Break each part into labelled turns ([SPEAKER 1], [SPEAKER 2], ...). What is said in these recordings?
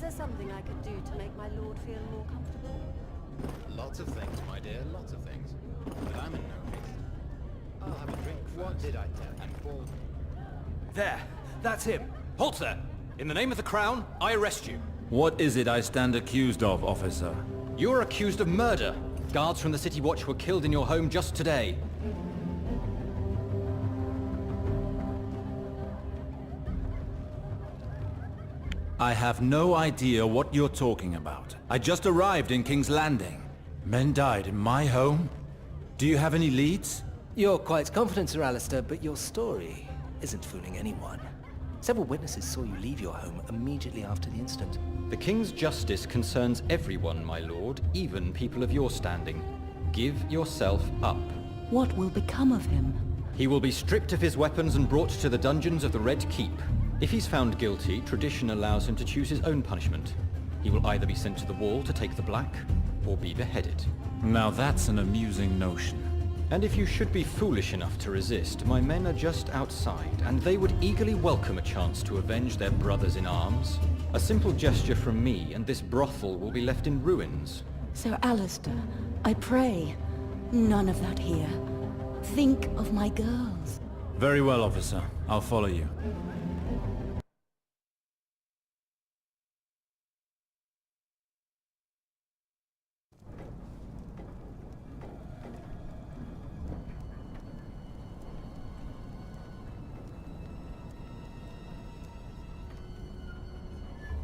[SPEAKER 1] there something I could do to make my lord feel more comfortable?
[SPEAKER 2] Lots of things, my dear, lots of things. But I'm in no haste. I'll have a drink first. What did I tell you? And fall.
[SPEAKER 3] There! That's him! Halt there! In the name of the Crown, I arrest you.
[SPEAKER 4] What is it I stand accused of, officer?
[SPEAKER 3] You are accused of murder. Guards from the City Watch were killed in your home just today.
[SPEAKER 4] I have no idea what you're talking about. I just arrived in King's Landing. Men died in my home? Do you have any leads?
[SPEAKER 5] You're quite confident, Sir Alistair, but your story isn't fooling anyone. Several witnesses saw you leave your home immediately after the incident.
[SPEAKER 3] The King's justice concerns everyone, my lord, even people of your standing. Give yourself up.
[SPEAKER 6] What will become of him?
[SPEAKER 3] He will be stripped of his weapons and brought to the dungeons of the Red Keep. If he's found guilty, tradition allows him to choose his own punishment. He will either be sent to the wall to take the black, or be beheaded.
[SPEAKER 4] Now that's an amusing notion.
[SPEAKER 3] And if you should be foolish enough to resist, my men are just outside, and they would eagerly welcome a chance to avenge their brothers in arms. A simple gesture from me, and this brothel will be left in ruins.
[SPEAKER 6] Sir Alistair, I pray, none of that here. Think of my girls.
[SPEAKER 4] Very well, officer. I'll follow you.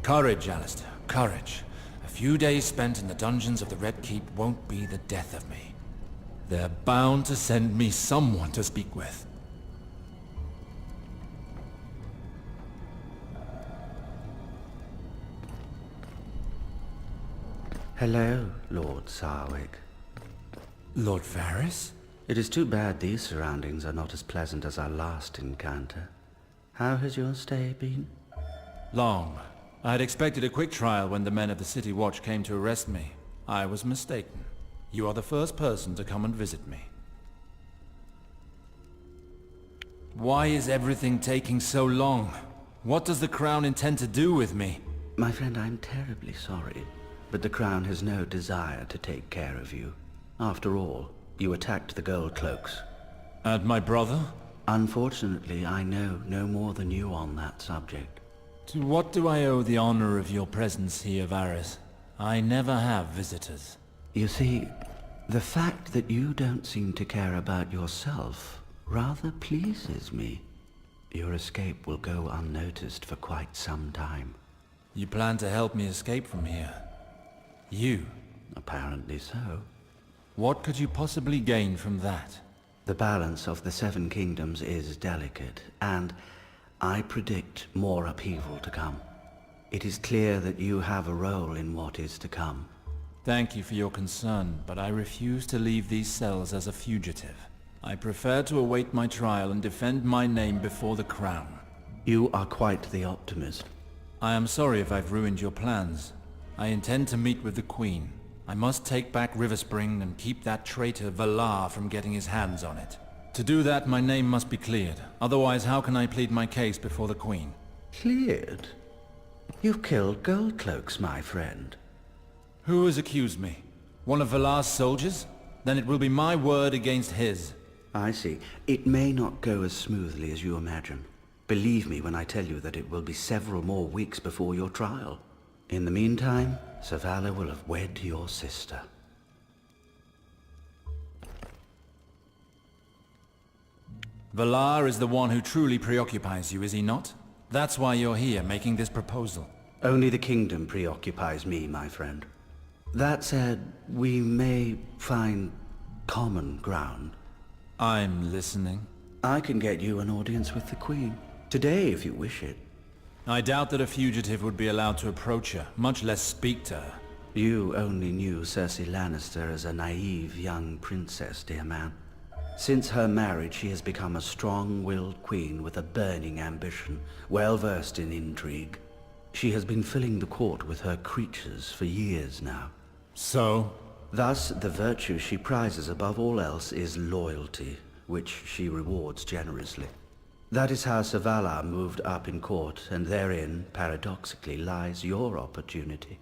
[SPEAKER 4] Courage, Alistair. Courage. A few days spent in the dungeons of the Red Keep won't be the death of me. They're bound to send me someone to speak with.
[SPEAKER 7] Hello, Lord Sarwick.
[SPEAKER 4] Lord Varys?
[SPEAKER 7] It is too bad these surroundings are not as pleasant as our last encounter. How has your stay been?
[SPEAKER 4] Long. I had expected a quick trial when the men of the City Watch came to arrest me. I was mistaken. You are the first person to come and visit me. Why is everything taking so long? What does the Crown intend to do with me?
[SPEAKER 7] My friend, I'm terribly sorry, but the Crown has no desire to take care of you. After all, you attacked the Gold Cloaks.
[SPEAKER 4] And my brother?
[SPEAKER 7] Unfortunately, I know no more than you on that subject.
[SPEAKER 4] To what do I owe the honor of your presence here, Varys? I never have visitors.
[SPEAKER 7] You see, the fact that you don't seem to care about yourself rather pleases me. Your escape will go unnoticed for quite some time.
[SPEAKER 4] You plan to help me escape from here? You?
[SPEAKER 7] Apparently so.
[SPEAKER 4] What could you possibly gain from that?
[SPEAKER 7] The balance of the Seven Kingdoms is delicate, and I predict more upheaval to come. It is clear that you have a role in what is to come.
[SPEAKER 4] Thank you for your concern, but I refuse to leave these cells as a fugitive. I prefer to await my trial and defend my name before the Crown.
[SPEAKER 7] You are quite the optimist.
[SPEAKER 4] I am sorry if I've ruined your plans. I intend to meet with the Queen. I must take back Riverspring and keep that traitor Valar from getting his hands on it. To do that, my name must be cleared. Otherwise, how can I plead my case before the Queen?
[SPEAKER 7] Cleared? You've killed Gold Cloaks, my friend.
[SPEAKER 4] Who has accused me? One of Valar's soldiers? Then it will be my word against his.
[SPEAKER 7] I see. It may not go as smoothly as you imagine. Believe me when I tell you that it will be several more weeks before your trial. In the meantime, Sir Valor will have wed your sister.
[SPEAKER 4] Valar is the one who truly preoccupies you, is he not? That's why you're here, making this proposal.
[SPEAKER 7] Only the kingdom preoccupies me, my friend. That said, we may find common ground.
[SPEAKER 4] I'm listening.
[SPEAKER 7] I can get you an audience with the Queen. Today, if you wish it.
[SPEAKER 4] I doubt that a fugitive would be allowed to approach her, much less speak to her.
[SPEAKER 7] You only knew Cersei Lannister as a naive young princess, dear man. Since her marriage, she has become a strong-willed queen with a burning ambition, well-versed in intrigue. She has been filling the court with her creatures for years now.
[SPEAKER 4] So?
[SPEAKER 7] Thus, the virtue she prizes above all else is loyalty, which she rewards generously. That is how Savala moved up in court, and therein, paradoxically, lies your opportunity.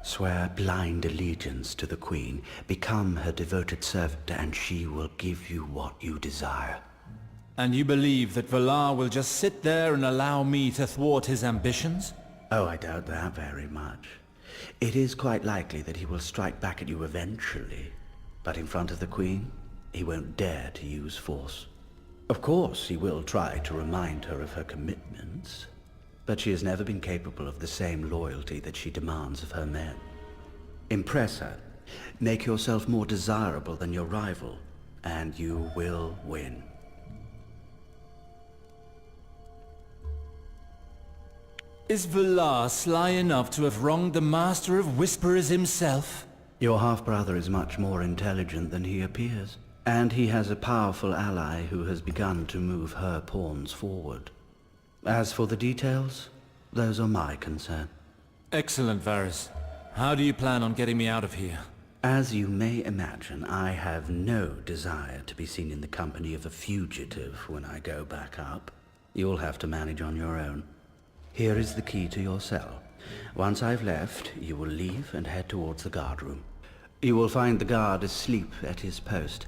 [SPEAKER 7] Swear blind allegiance to the Queen, become her devoted servant, and she will give you what you desire.
[SPEAKER 4] And you believe that Valar will just sit there and allow me to thwart his ambitions?
[SPEAKER 7] Oh, I doubt that very much. It is quite likely that he will strike back at you eventually, but in front of the Queen, he won't dare to use force. Of course, he will try to remind her of her commitments, but she has never been capable of the same loyalty that she demands of her men. Impress her, make yourself more desirable than your rival, and you will win.
[SPEAKER 4] Is Valar sly enough to have wronged the Master of Whisperers himself?
[SPEAKER 7] Your half-brother is much more intelligent than he appears, and he has a powerful ally who has begun to move her pawns forward. As for the details, those are my concern.
[SPEAKER 4] Excellent, Varys. How do you plan on getting me out of here?
[SPEAKER 7] As you may imagine, I have no desire to be seen in the company of a fugitive when I go back up. You'll have to manage on your own. Here is the key to your cell. Once I've left, you will leave and head towards the guard room. You will find the guard asleep at his post.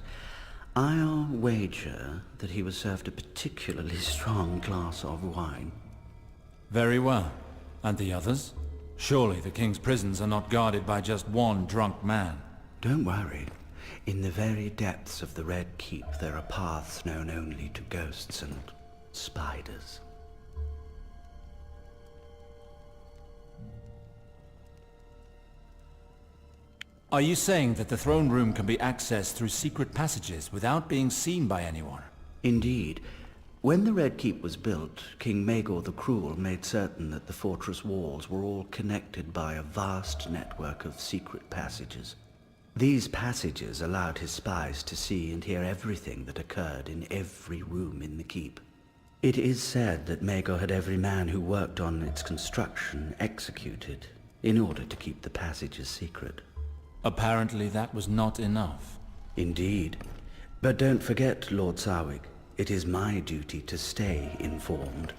[SPEAKER 7] I'll wager that he was served a particularly strong glass of wine.
[SPEAKER 4] Very well. And the others? Surely the king's prisons are not guarded by just one drunk man.
[SPEAKER 7] Don't worry. In the very depths of the Red Keep, there are paths known only to ghosts and spiders.
[SPEAKER 4] Are you saying that the throne room can be accessed through secret passages without being seen by anyone?
[SPEAKER 7] Indeed. When the Red Keep was built, King Maegor the Cruel made certain that the fortress walls were all connected by a vast network of secret passages. These passages allowed his spies to see and hear everything that occurred in every room in the keep. It is said that Maegor had every man who worked on its construction executed in order to keep the passages secret.
[SPEAKER 4] Apparently that was not enough.
[SPEAKER 7] Indeed. But don't forget, Lord Sarwig, it is my duty to stay informed.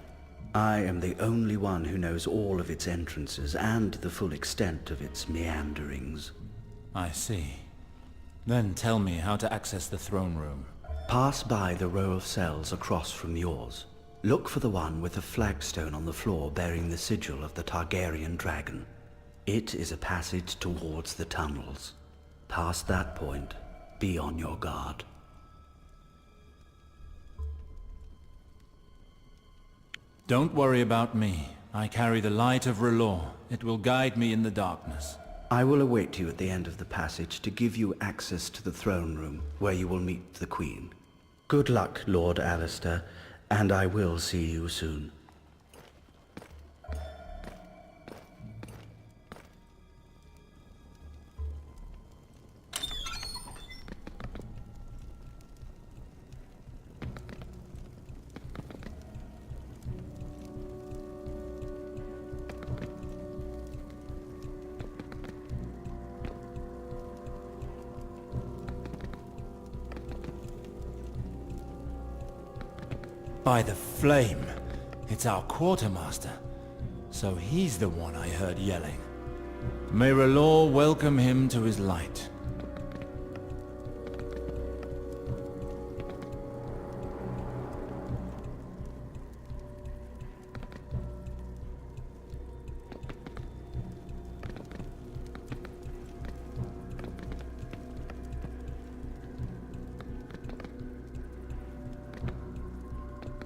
[SPEAKER 7] I am the only one who knows all of its entrances and the full extent of its meanderings.
[SPEAKER 4] I see. Then tell me how to access the throne room.
[SPEAKER 7] Pass by the row of cells across from yours. Look for the one with the flagstone on the floor bearing the sigil of the Targaryen dragon. It is a passage towards the tunnels. Past that point, be on your guard.
[SPEAKER 4] Don't worry about me. I carry the light of R'hllor. It will guide me in the darkness.
[SPEAKER 7] I will await you at the end of the passage to give you access to the throne room, where you will meet the Queen. Good luck, Lord Alistair, and I will see you soon.
[SPEAKER 4] By the flame! It's our quartermaster. So he's the one I heard yelling. May R'hllor welcome him to his light.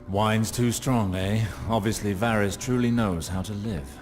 [SPEAKER 4] Wine's too strong, eh? Obviously Varys truly knows how to live.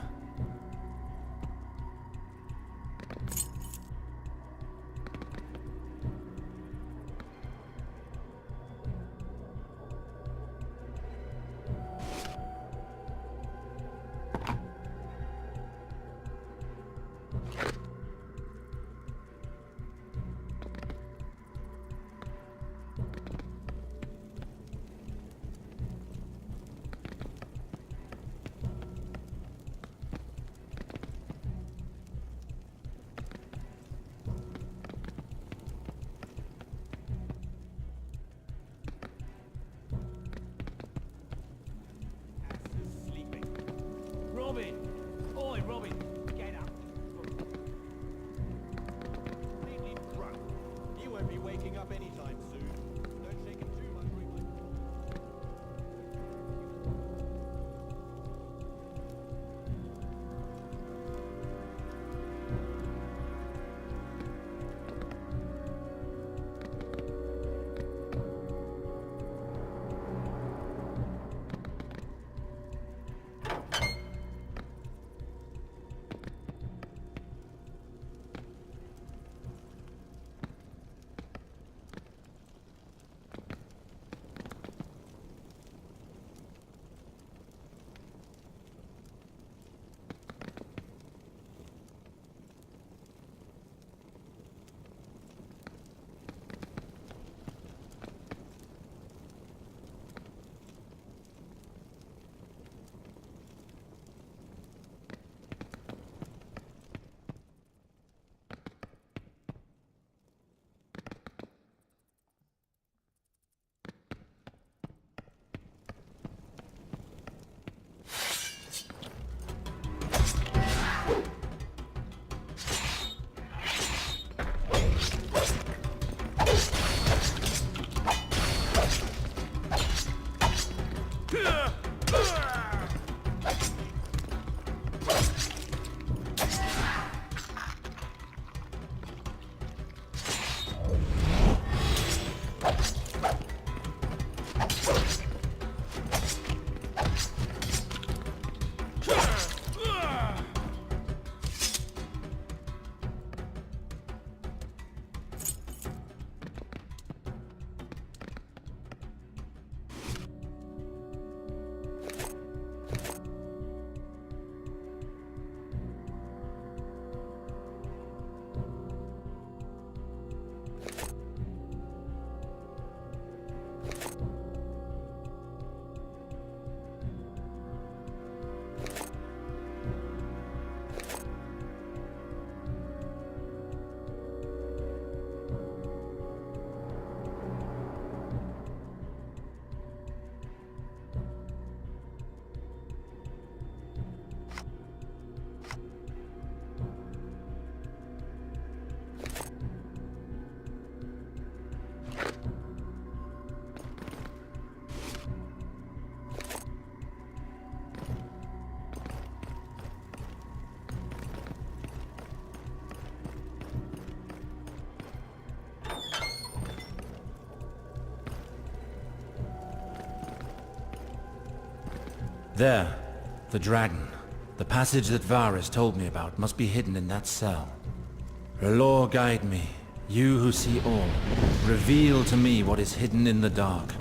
[SPEAKER 4] There, the dragon. The passage that Varys told me about must be hidden in that cell. Lord, guide me, you who see all. Reveal to me what is hidden in the dark.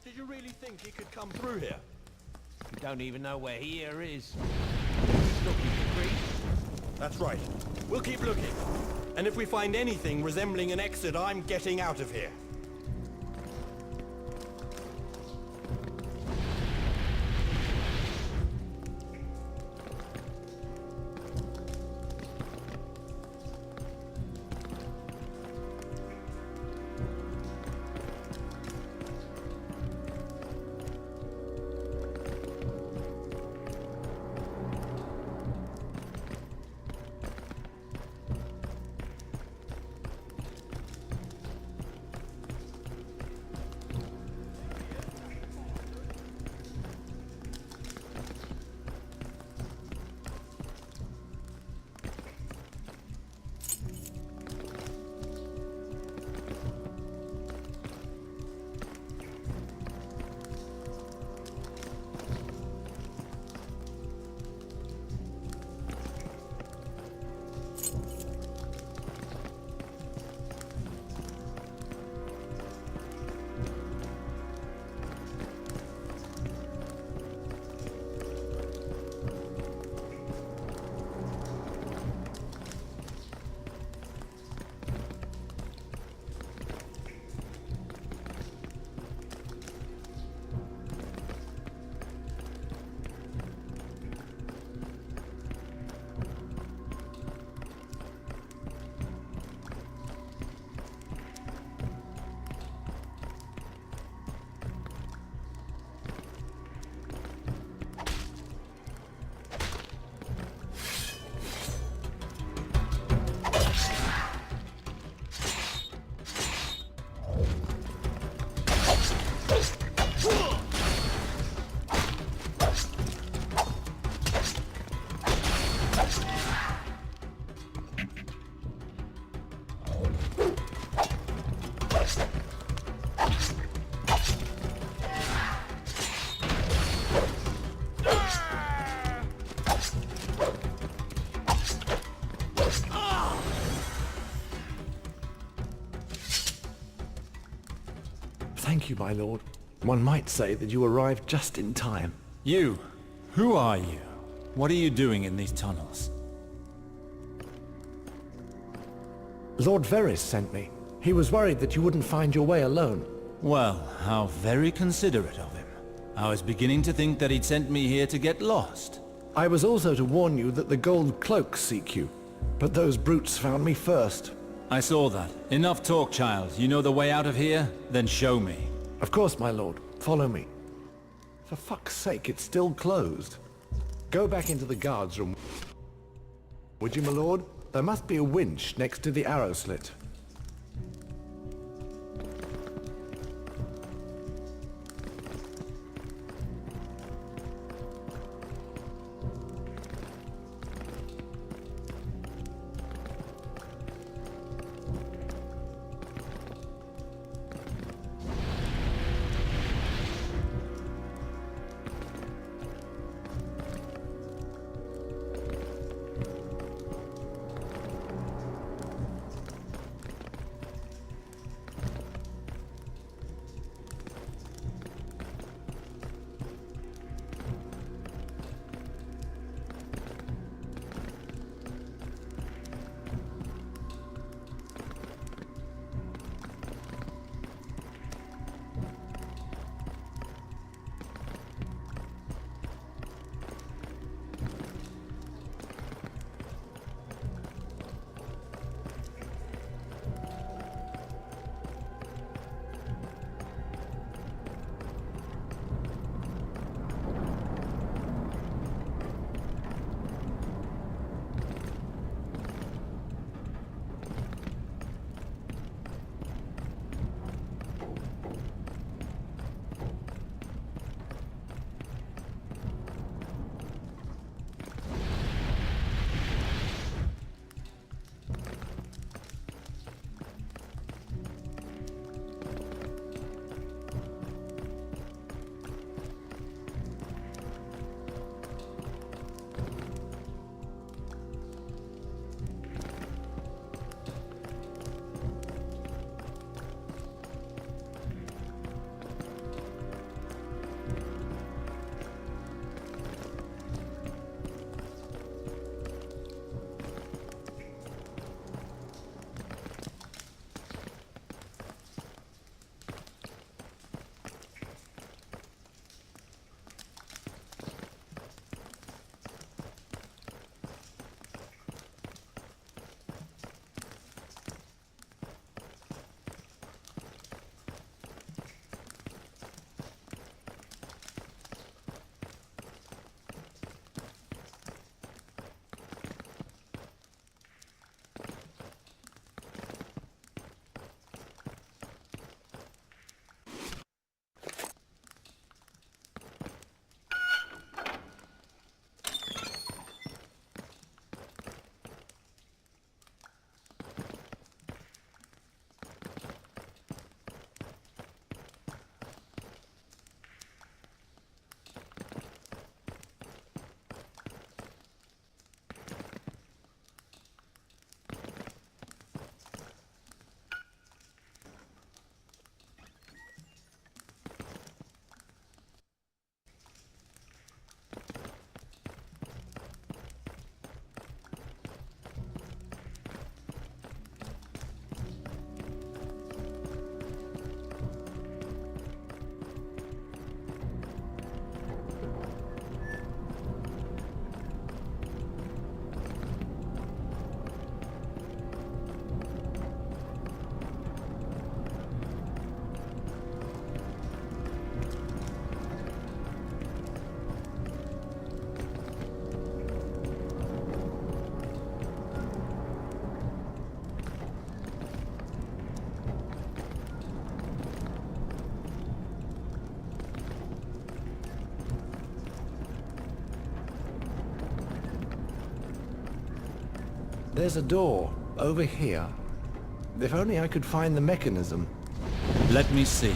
[SPEAKER 8] Did you really think he could come through here?
[SPEAKER 9] We don't even know where here is.
[SPEAKER 8] Looking for Creed? That's right. We'll keep looking. And if we find anything resembling an exit, I'm getting out of here.
[SPEAKER 10] Thank you, my lord. One might say that you arrived just in time.
[SPEAKER 4] You? Who are you? What are you doing in these tunnels?
[SPEAKER 10] Lord Varys sent me. He was worried that you wouldn't find your way alone.
[SPEAKER 4] Well, how very considerate of him. I was beginning to think that he'd sent me here to get lost.
[SPEAKER 10] I was also to warn you that the gold cloaks seek you, but those brutes found me first.
[SPEAKER 4] I saw that. Enough talk, child. You know the way out of here? Then show me.
[SPEAKER 10] Of course, my lord. Follow me. For fuck's sake, it's still closed. Go back into the guards room. Would you, my lord? There must be a winch next to the arrow slit. There's a door over here. If only I could find the mechanism.
[SPEAKER 4] Let me see.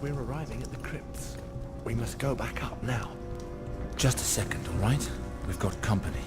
[SPEAKER 10] We're arriving at the crypts. We must go back up now.
[SPEAKER 4] Just a second, all right? We've got company.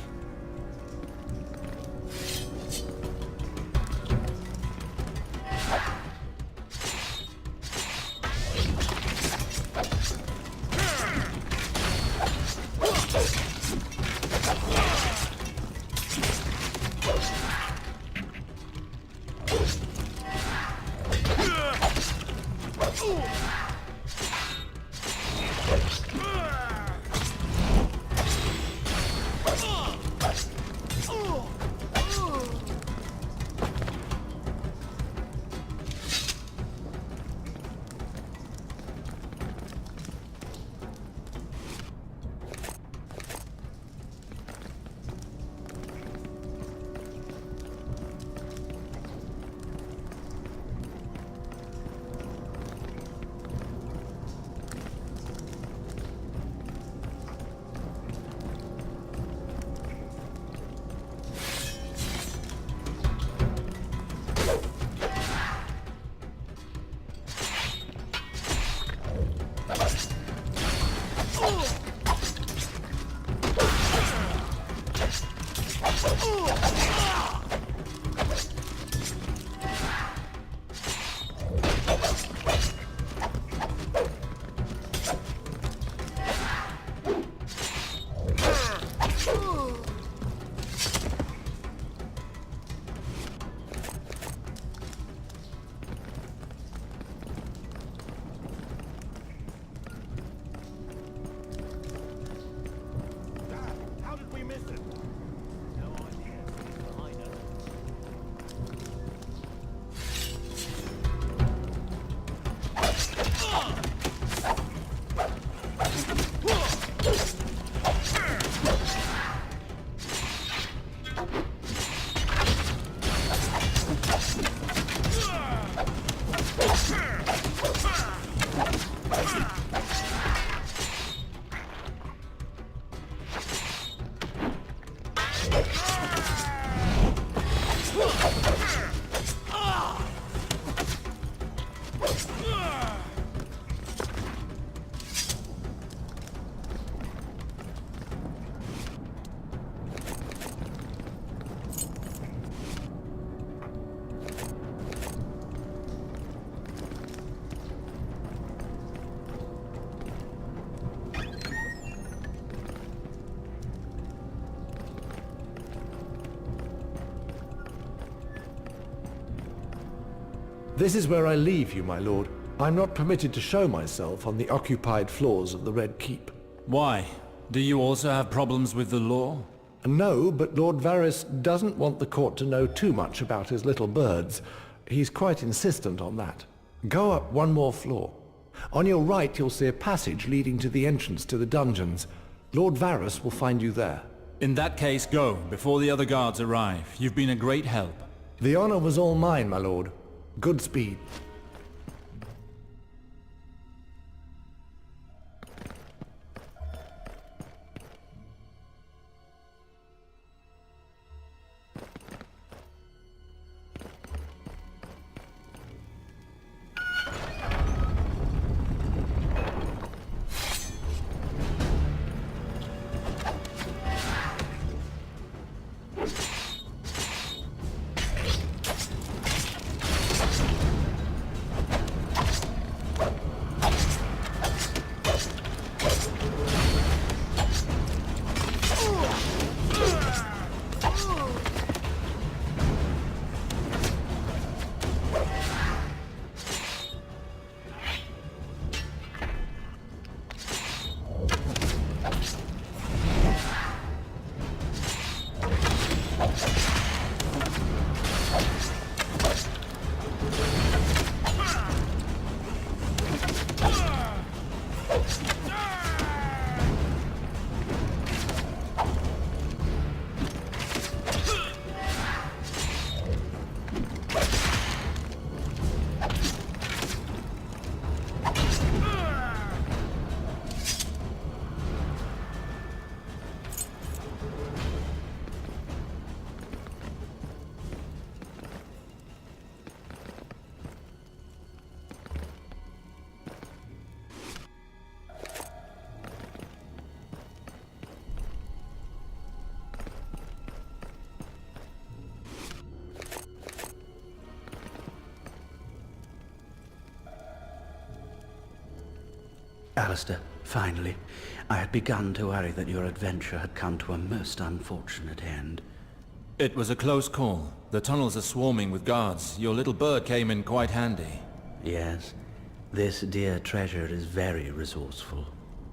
[SPEAKER 10] This is where I leave you, my lord. I'm not permitted to show myself on the occupied floors of the Red Keep.
[SPEAKER 4] Why? Do you also have problems with the law?
[SPEAKER 10] No, but Lord Varys doesn't want the court to know too much about his little birds. He's quite insistent on that. Go up one more floor. On your right you'll see a passage leading to the entrance to the dungeons. Lord Varys will find you there.
[SPEAKER 4] In that case, go, before the other guards arrive. You've been a great help.
[SPEAKER 10] The honor was all mine, my lord. Godspeed.
[SPEAKER 7] Alistair, finally. I had begun to worry that your adventure had come to a most unfortunate end.
[SPEAKER 4] It was a close call. The tunnels are swarming with guards. Your little bird came in quite handy.
[SPEAKER 7] Yes, this dear treasure is very resourceful,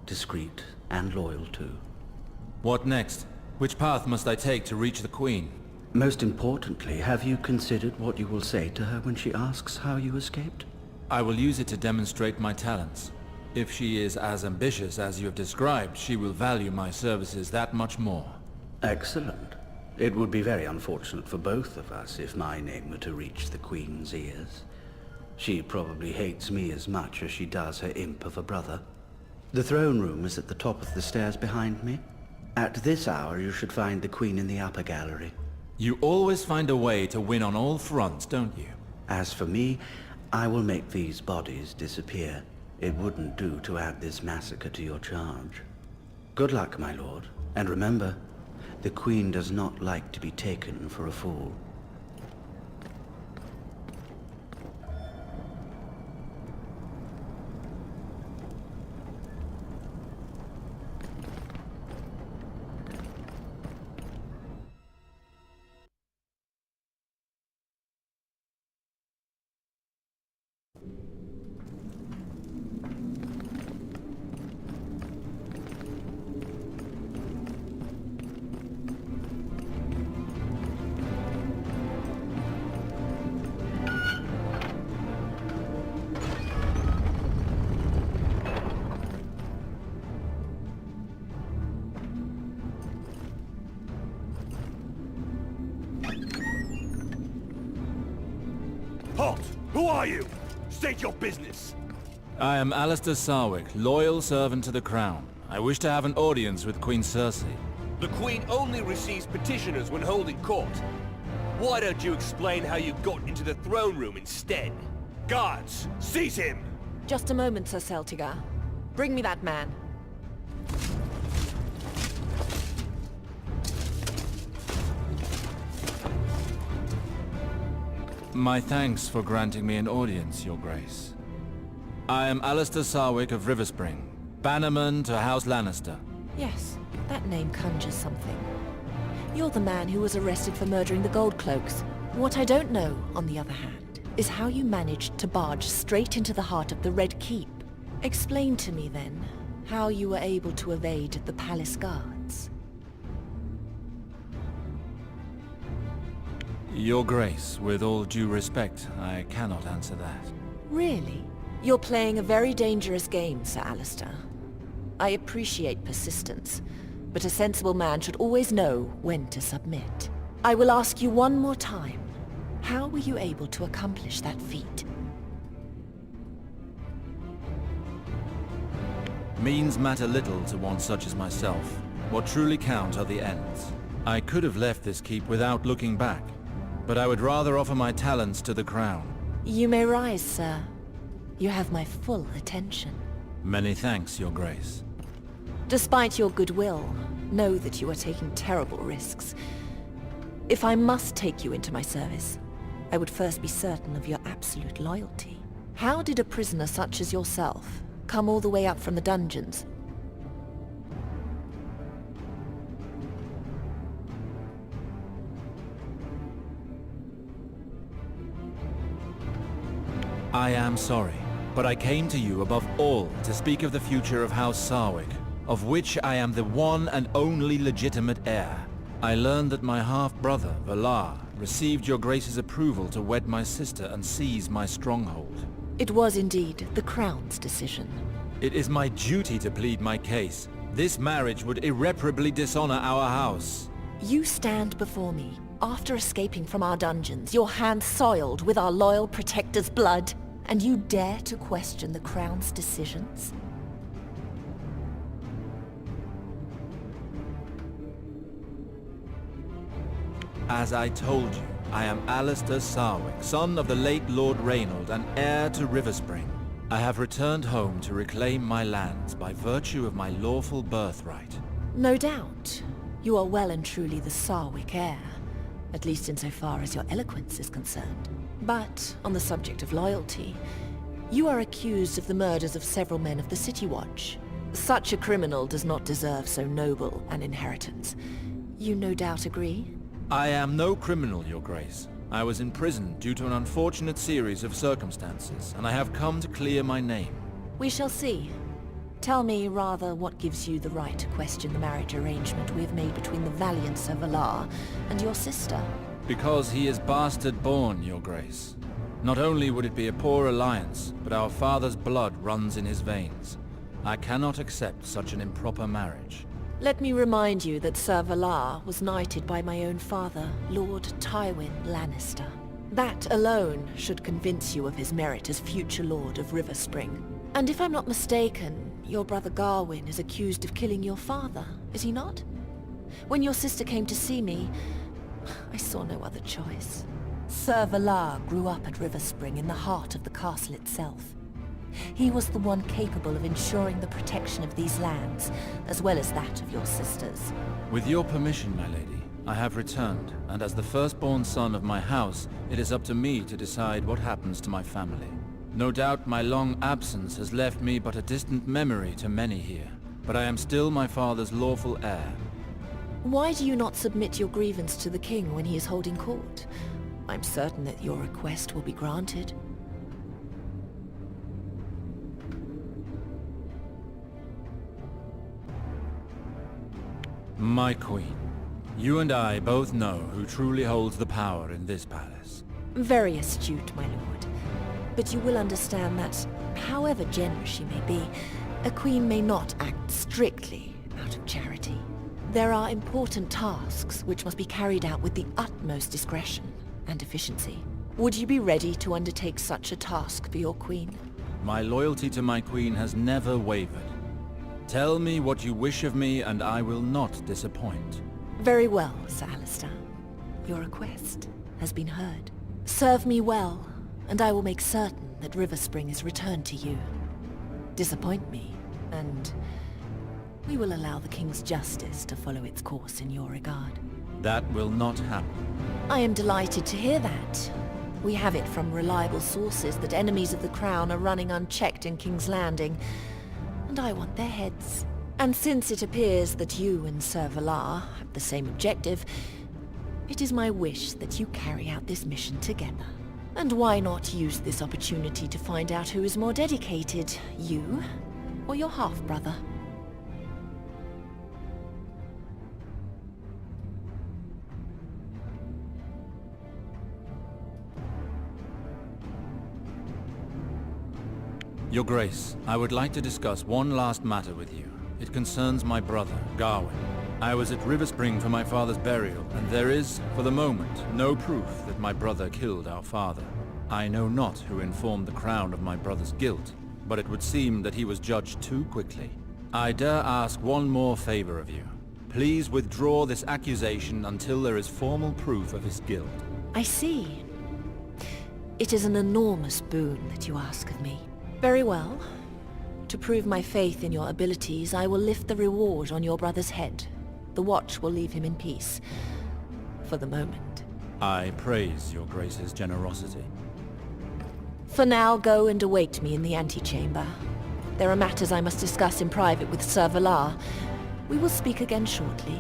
[SPEAKER 7] discreet, and loyal too.
[SPEAKER 4] What next? Which path must I take to reach the Queen?
[SPEAKER 7] Most importantly, have you considered what you will say to her when she asks how you escaped?
[SPEAKER 4] I will use it to demonstrate my talents. If she is as ambitious as you have described, she will value my services that much more.
[SPEAKER 7] Excellent. It would be very unfortunate for both of us if my name were to reach the Queen's ears. She probably hates me as much as she does her imp of a brother. The throne room is at the top of the stairs behind me. At this hour you should find the Queen in the upper gallery.
[SPEAKER 4] You always find a way to win on all fronts, don't you?
[SPEAKER 7] As for me, I will make these bodies disappear. It wouldn't do to add this massacre to your charge. Good luck, my lord. And remember, the Queen does not like to be taken for a fool.
[SPEAKER 8] Halt! Who are you? State your business!
[SPEAKER 4] I am Alistair Sarwick, loyal servant to the Crown. I wish to have an audience with Queen Cersei.
[SPEAKER 9] The Queen only receives petitioners when holding court. Why don't you explain how you got into the throne room instead?
[SPEAKER 8] Guards, seize him!
[SPEAKER 1] Just a moment, Sir Celtigar. Bring me that man.
[SPEAKER 4] My thanks for granting me an audience, Your Grace. I am Alistair Sarwick of Riverspring, bannerman to House Lannister.
[SPEAKER 1] Yes, that name conjures something. You're the man who was arrested for murdering the Gold Cloaks. What I don't know, on the other hand, is how you managed to barge straight into the heart of the Red Keep. Explain to me, then, how you were able to evade the palace guards.
[SPEAKER 4] Your Grace, with all due respect, I cannot answer that.
[SPEAKER 1] Really? You're playing a very dangerous game, Sir Alistair. I appreciate persistence, but a sensible man should always know when to submit. I will ask you one more time. How were you able to accomplish that feat?
[SPEAKER 4] Means matter little to one such as myself. What truly count are the ends. I could have left this keep without looking back, but I would rather offer my talents to the Crown.
[SPEAKER 1] You may rise, sir. You have my full attention.
[SPEAKER 4] Many thanks, Your Grace.
[SPEAKER 1] Despite your goodwill, know that you are taking terrible risks. If I must take you into my service, I would first be certain of your absolute loyalty. How did a prisoner such as yourself come all the way up from the dungeons?
[SPEAKER 4] I am sorry, but I came to you above all to speak of the future of House Sarwick, of which I am the one and only legitimate heir. I learned that my half-brother, Valar, received your Grace's approval to wed my sister and seize my stronghold.
[SPEAKER 1] It was indeed the Crown's decision.
[SPEAKER 4] It is my duty to plead my case. This marriage would irreparably dishonor our house.
[SPEAKER 1] You stand before me, after escaping from our dungeons, your hands soiled with our loyal protector's blood, and you dare to question the Crown's decisions?
[SPEAKER 4] As I told you, I am Alistair Sarwick, son of the late Lord Reynold and heir to Riverspring. I have returned home to reclaim my lands by virtue of my lawful birthright.
[SPEAKER 1] No doubt. You are well and truly the Sarwick heir, at least insofar as your eloquence is concerned. But, on the subject of loyalty, You are accused of the murders of several men of the City Watch. Such a criminal does not deserve so noble an inheritance. You no doubt agree?
[SPEAKER 4] I am no criminal, Your Grace. I was in prison due to an unfortunate series of circumstances, and I have come to clear my name.
[SPEAKER 1] We shall see. Tell me, rather, what gives you the right to question the marriage arrangement we have made between the valiant Sir Valar and your sister?
[SPEAKER 4] Because he is bastard-born, Your Grace. Not only would it be a poor alliance, but our father's blood runs in his veins. I cannot accept such an improper marriage.
[SPEAKER 1] Let me remind you that Sir Valar was knighted by my own father, Lord Tywin Lannister. That alone should convince you of his merit as future Lord of Riverspring. And if I'm not mistaken, your brother Garwin is accused of killing your father, is he not? When your sister came to see me, I saw no other choice. Sir Valar grew up at Riverspring in the heart of the castle itself. He was the one capable of ensuring the protection of these lands, as well as that of your sisters.
[SPEAKER 4] With your permission, my lady, I have returned, and as the firstborn son of my house, it is up to me to decide what happens to my family. No doubt my long absence has left me but a distant memory to many here, but I am still my father's lawful heir.
[SPEAKER 1] Why do you not submit your grievance to the king when he is holding court? I'm certain that your request will be granted.
[SPEAKER 4] My queen, you and I both know who truly holds the power in this palace.
[SPEAKER 1] Very astute, my lord. But you will understand that, however generous she may be, a queen may not act strictly out of charity. There are important tasks which must be carried out with the utmost discretion and efficiency. Would you be ready to undertake such a task for your queen?
[SPEAKER 4] My loyalty to my queen has never wavered. Tell me what you wish of me, and I will not disappoint.
[SPEAKER 1] Very well, Sir Alistair. Your request has been heard. Serve me well, and I will make certain that Riverspring is returned to you. Disappoint me, and we will allow the King's justice to follow its course in your regard.
[SPEAKER 4] That will not happen.
[SPEAKER 1] I am delighted to hear that. We have it from reliable sources that enemies of the Crown are running unchecked in King's Landing, and I want their heads. And since it appears that you and Sir Valar have the same objective, it is my wish that you carry out this mission together. And why not use this opportunity to find out who is more dedicated, you or your half-brother?
[SPEAKER 4] Your Grace, I would like to discuss one last matter with you. It concerns my brother, Garwin. I was at Riverspring for my father's burial, and there is, for the moment, no proof that my brother killed our father. I know not who informed the Crown of my brother's guilt, but it would seem that he was judged too quickly. I dare ask one more favor of you. Please withdraw this accusation until there is formal proof of his guilt.
[SPEAKER 1] I see. It is an enormous boon that you ask of me. Very well. To prove my faith in your abilities, I will lift the reward on your brother's head. The watch will leave him in peace. For the moment.
[SPEAKER 4] I praise your Grace's generosity.
[SPEAKER 1] For now, go and await me in the antechamber. There are matters I must discuss in private with Sir Valar. We will speak again shortly.